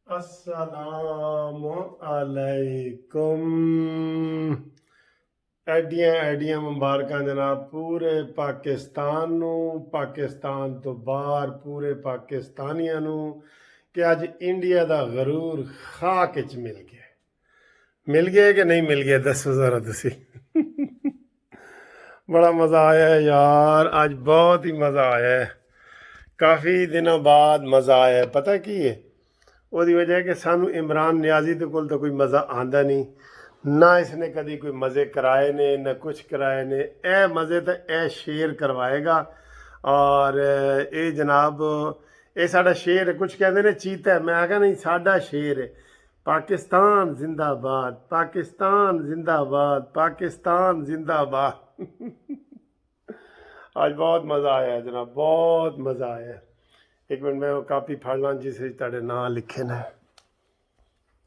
السلام علیکم۔ ایڈیاں مبارکاں جناب پورے پاکستان نو، پاکستان تو باہر پورے پاکستانیاں نو کہ اج انڈیا دا غرور خاک وچ مل گیا کہ نہیں مل گیا؟ دسو ذرا تسی۔ بڑا مزہ آیا ہے یار، آج بہت ہی مزہ آیا ہے، کافی دنوں بعد مزہ آیا ہے۔ پتہ کی ہے وہ وجہ ہے کہ سانو عمران نیازی دے کول تو کوئی مزہ آندا نہیں، نہ اس نے کدی کوئی مزے کرائے نے نہ کچھ کرائے نے۔ اے مزے تو اے شیر کروائے گا، اور اے جناب اے ساڈا شیر ہے۔ کچھ کہتے ہیں چیتا ہے، میں آکھا نہیں، ساڈا شیر ہے۔ پاکستان زندہ باد، پاکستان زندہ باد، پاکستان زندہ باد۔ آج بہت مزہ آیا ہے جناب، بہت مزہ آیا ہے۔ ایک منٹ میں وہ کاپی پھڑ لاں جس وچ تہاڈے نام لکھے نے۔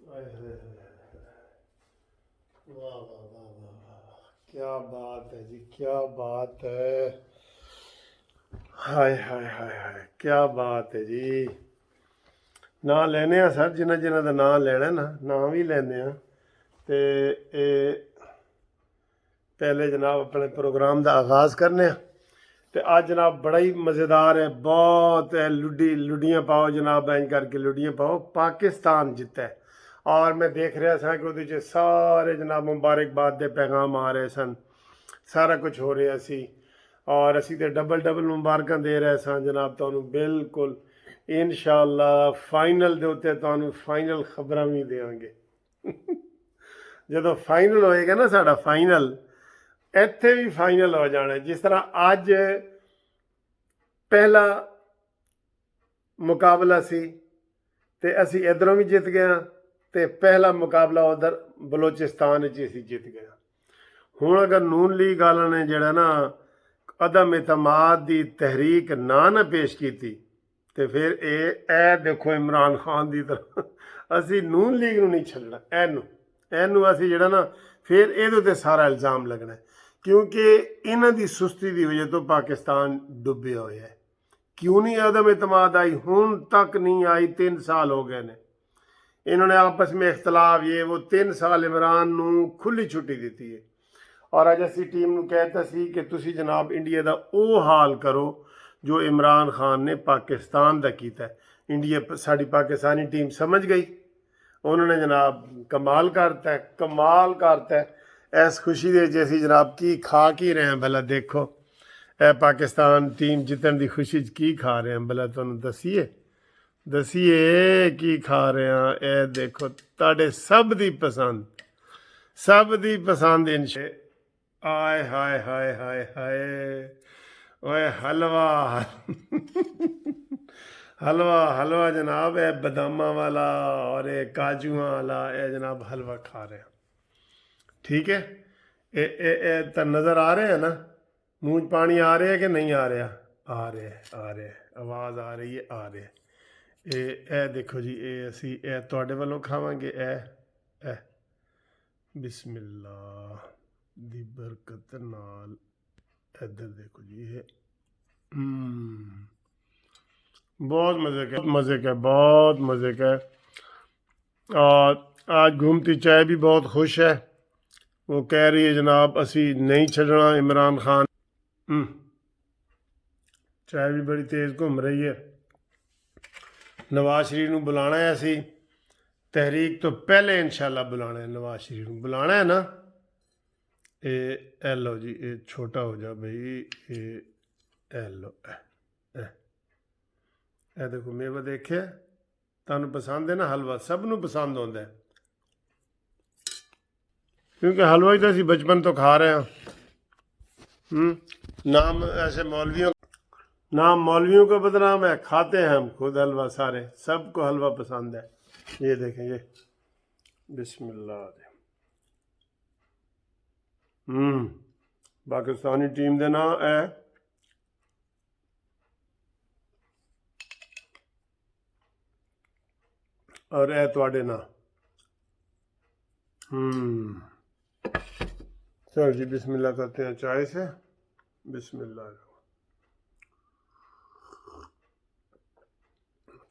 واہ واہ واہ واہ واہ، کیا بات ہے جی، کیا بات ہے، ہائے ہائے ہائے ہائے، کیا بات ہے جی۔ نام لینے ہیں سر، جنہ جنہ دا نام لینا نا، نام بھی لینے ہیں۔ تے اے پہلے جناب اپنے پروگرام دا آغاز کرنے ہیں۔ تے آج جناب بڑا ہی مزیدار ہے، بہت ہے۔ لڈیاں پاؤ جناب، این کر کے لڈیاں پاؤ، پاکستان جیتا ہے۔ اور میں دیکھ رہا سا کہ وہ سارے جناب مبارکباد دے پیغام آ رہے سن، سارا کچھ ہو رہا سی، اور اسی تے ڈبل مبارکاں دے رہے سن جناب تانوں۔ بالکل انشاءاللہ فائنل دے اوتے تانوں فائنل خبراں بھی دیاں گے۔ جدو فائنل ہوئے گا نا ساڈا فائنل، ایتھے بھی فائنل ہو جانا ہے۔ جس طرح اج پہلا مقابلہ سی تے اسی ادھروں بھی جت گئے ہاں، تے پہلا مقابلہ ادھر بلوچستان وچ اسی جت گئے ہاں۔ ہن اگر نون لیگ والوں نے جڑا نا عدم اعتماد دی تحریک نہ پیش کیتی، تے پھر اے دیکھو عمران خان دی طرح اسی نون لیگ نو نہیں چھڈنا، اینو اسی جڑا نا پھر ایدے تے سارا الزام لگنا ہے، کیونکہ انہاں دی سستی دی وجہ تو پاکستان ڈبیا ہوا ہے۔ کیوں نہیں عدم اعتماد آئی؟ ہن تک نہیں آئی، 3 سال ہو گئے نے۔ انہوں نے آپس میں اختلاف یہ وہ 3 سال عمران نو کھلی چھٹی دیتی ہے، اور اج اسی ٹیم نو کہتا سی کہ تسی جناب انڈیا دا او حال کرو جو عمران خان نے پاکستان دا کیتا ہے۔ انڈیا ساری پاکستانی ٹیم سمجھ گئی، انہوں نے جناب کمال کرتا ہے، کمال کرتا ہے۔ اس خوشی دے جیسی جناب کی کھا کی رہے ہیں بھلا؟ دیکھو اے پاکستان ٹیم جتن دی خوشی کی کھا رہے ہیں بھلا؟ تانوں دسیے کی کھا رہے ہیں؟ اے دیکھو تاڑے سب دی پسند انشاء آئے ہائے ہائے ہائے ہائے، اوے حلوہ حلوہ جناب، اے باداماں والا اور اے کاجواں والا، اے جناب حلوہ کھا رہے ہیں۔ ٹھیک ہے، اے تا نظر آ رہے ہیں نا؟ منہ پانی آ رہا ہے کہ نہیں آ رہا؟ آ رہے آواز آ رہی ہے، آ رہے۔ اے دیکھو جی، اسی تواڈے والوں کھاواں گے۔ اے بسم اللہ دی برکت نال ادھر دیکھو جی، بہت مزے کا ہے۔ اور آج گھومتی چائے بھی بہت خوش ہے، وہ کہہ رہی ہے جناب اسی نہیں چھڑنا عمران خان۔ چائے بھی بڑی تیز گھوم رہی ہے۔ نواز شریف نو بلانا ہے اسی تحریک تو پہلے انشاءاللہ بلانا ہے، نواز شریف نو بلانا ہے نا۔ اے لو جی، اے چھوٹا ہو جا بھائی، اے لو، اے دیکھو میوہ دیکھے، تانوں پسند ہے نا حلوہ؟ سب نو پسند ہوتا ہے، کیونکہ حلوہ ہی تو اسی بچپن تو کھا رہے ہیں۔ نام ایسے مولویوں کا بدنام ہے، کھاتے ہیں ہم خود حلوہ، سارے سب کو حلوہ پسند ہے۔ یہ دیکھیں، یہ بسم اللہ دے، پاکستانی ٹیم دے نا ہے، اور اے تواڈے نا۔ چل جی بسم اللہ کرتے ہیں چائے سے، بسم اللہ۔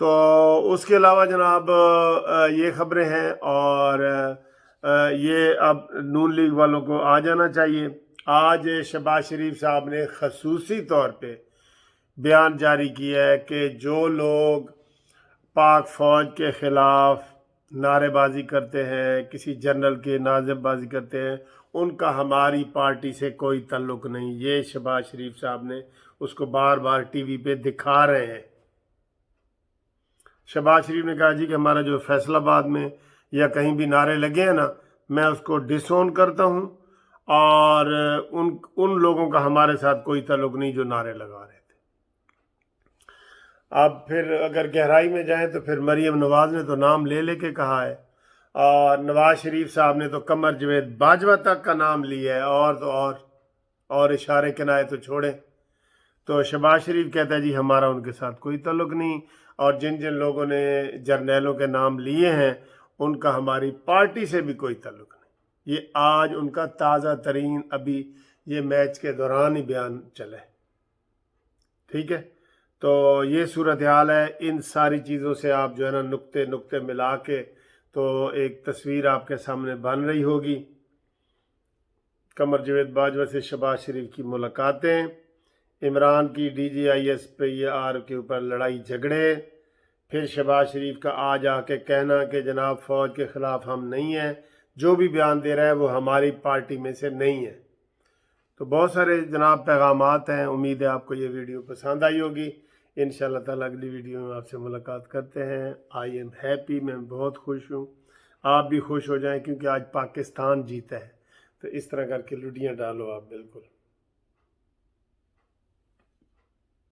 تو اس کے علاوہ جناب یہ خبریں ہیں، اور یہ اب نون لیگ والوں کو آ جانا چاہیے۔ آج شہباز شریف صاحب نے خصوصی طور پہ بیان جاری کیا ہے کہ جو لوگ پاک فوج کے خلاف نعرے بازی کرتے ہیں، کسی جنرل کے نازب بازی کرتے ہیں، ان کا ہماری پارٹی سے کوئی تعلق نہیں۔ یہ شہباز شریف صاحب نے اس کو بار بار ٹی وی پہ دکھا رہے ہیں۔ شہباز شریف نے کہا جی کہ ہمارا جو فیصل آباد میں یا کہیں بھی نعرے لگے ہیں نا، میں اس کو ڈس اون کرتا ہوں، اور ان لوگوں کا ہمارے ساتھ کوئی تعلق نہیں جو نعرے لگا رہے تھے۔ اب پھر اگر گہرائی میں جائیں تو پھر مریم نواز نے تو نام لے لے کے کہا ہے، اور نواز شریف صاحب نے تو قمر جاوید باجوہ تک کا نام لیا ہے، اور تو اور اشارے کنائے تو چھوڑیں۔ تو شہباز شریف کہتا ہے جی ہمارا ان کے ساتھ کوئی تعلق نہیں، اور جن جن لوگوں نے جرنیلوں کے نام لیے ہیں ان کا ہماری پارٹی سے بھی کوئی تعلق نہیں۔ یہ آج ان کا تازہ ترین ابھی یہ میچ کے دوران ہی بیان چلے، ٹھیک ہے۔ تو یہ صورتحال ہے۔ ان ساری چیزوں سے آپ جو ہے نا نقطے ملا کے تو ایک تصویر آپ کے سامنے بن رہی ہوگی۔ قمر جاوید باجوہ سے شہباز شریف کی ملاقاتیں، عمران کی D G I S P R کے اوپر لڑائی جھگڑے، پھر شہباز شریف کا آج آ کے کہنا کہ جناب فوج کے خلاف ہم نہیں ہیں، جو بھی بیان دے رہا ہے وہ ہماری پارٹی میں سے نہیں ہے۔ تو بہت سارے جناب پیغامات ہیں۔ امید ہے آپ کو یہ ویڈیو پسند آئی ہوگی۔ انشاءاللہ تعالیٰ اگلی ویڈیو میں آپ سے ملاقات کرتے ہیں۔ آئی ایم ہیپی، میں بہت خوش ہوں، آپ بھی خوش ہو جائیں کیونکہ آج پاکستان جیتا ہے۔ تو اس طرح کر کے لڈیاں ڈالو آپ، بالکل۔